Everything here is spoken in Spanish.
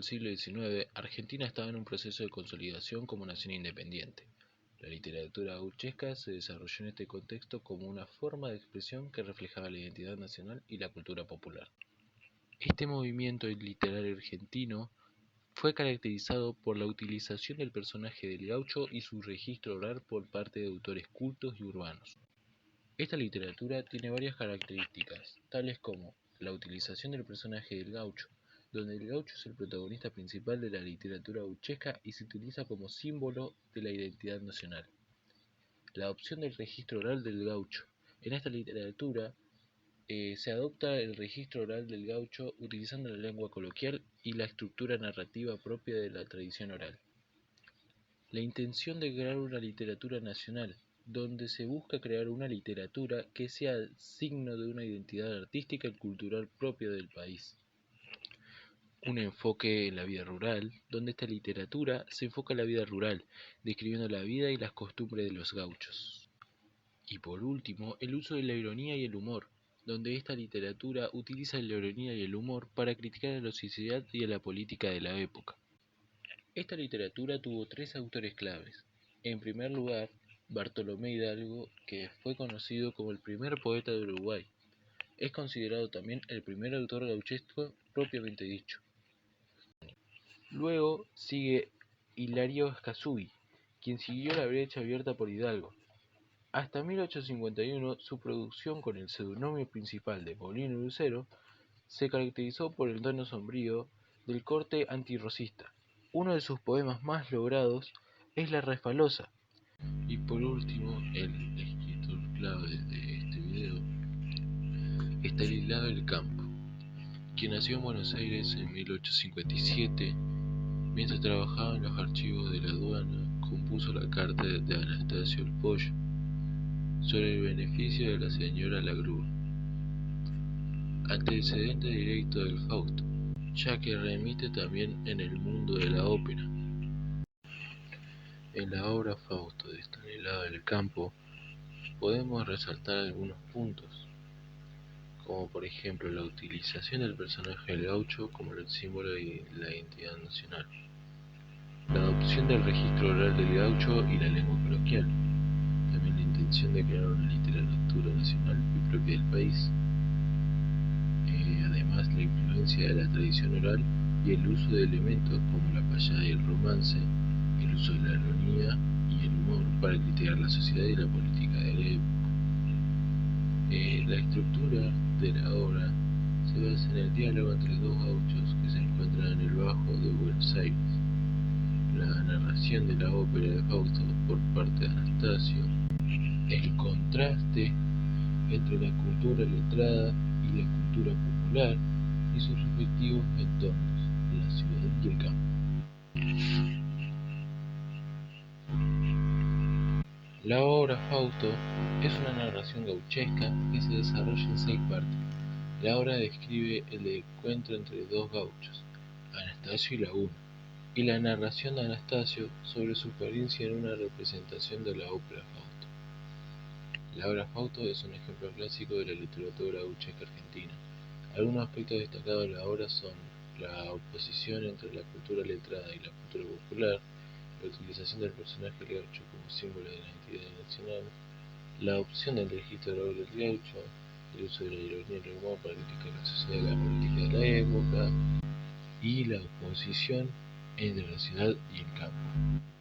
del siglo XIX, Argentina estaba en un proceso de consolidación como nación independiente. La literatura gauchesca se desarrolló en este contexto como una forma de expresión que reflejaba la identidad nacional y la cultura popular. Este movimiento literario argentino fue caracterizado por la utilización del personaje del gaucho y su registro oral por parte de autores cultos y urbanos. Esta literatura tiene varias características, tales como la utilización del personaje del gaucho, donde el gaucho es el protagonista principal de la literatura gauchesca y se utiliza como símbolo de la identidad nacional. La adopción del registro oral del gaucho. En esta literatura se adopta el registro oral del gaucho utilizando la lengua coloquial y la estructura narrativa propia de la tradición oral. La intención de crear una literatura nacional, donde se busca crear una literatura que sea signo de una identidad artística y cultural propia del país. Un enfoque en la vida rural, donde esta literatura se enfoca en la vida rural, describiendo la vida y las costumbres de los gauchos. Y por último, el uso de la ironía y el humor, donde esta literatura utiliza la ironía y el humor para criticar a la sociedad y a la política de la época. Esta literatura tuvo tres autores claves. En primer lugar, Bartolomé Hidalgo, que fue conocido como el primer poeta de Uruguay. Es considerado también el primer autor gauchesco propiamente dicho. Luego sigue Hilario Escazú, quien siguió la brecha abierta por Hidalgo. Hasta 1851, su producción con el seudónimo principal de Paulino Lucero se caracterizó por el tono sombrío del corte antirrocista. Uno de sus poemas más logrados es La Refalosa. Y por último, el escritor clave de este video es Estanislao del Campo, quien nació en Buenos Aires en 1857. Mientras trabajaba en los archivos de la aduana, compuso la carta de Anastasio el Pollo sobre el beneficio de la señora la grúa, antecedente directo del Fausto, ya que remite también en el mundo de la ópera. En la obra Fausto de Estanislao del Campo podemos resaltar algunos puntos, como por ejemplo la utilización del personaje del gaucho como el símbolo de la identidad nacional, la adopción del registro oral del gaucho y la lengua coloquial, también la intención de crear una literatura nacional y propia del país, además la influencia de la tradición oral y el uso de elementos como la payada y el romance, el uso de la ironía y el humor para criticar la sociedad y la política de la época. La estructura de la obra se basa en el diálogo entre dos gauchos que se encuentran en el Bajo de Buenos Aires, la narración de la ópera de Fausto por parte de Anastasio, el contraste entre la cultura letrada y la cultura popular y sus respectivos entornos, la ciudad y el campo. La obra Fausto es una narración gauchesca que se desarrolla en 6 partes. La obra describe el encuentro entre dos gauchos, Anastasio y Laguna, y la narración de Anastasio sobre su experiencia en una representación de la ópera Fausto. La obra Fausto es un ejemplo clásico de la literatura gauchesca argentina. Algunos aspectos destacados de la obra son la oposición entre la cultura letrada y la cultura popular, la utilización del personaje del gaucho como símbolo de la identidad nacional, la opción del registro oral del gaucho, el uso de la ironía y el humor para criticar la sociedad y la política de la época, y la oposición entre la ciudad y el campo.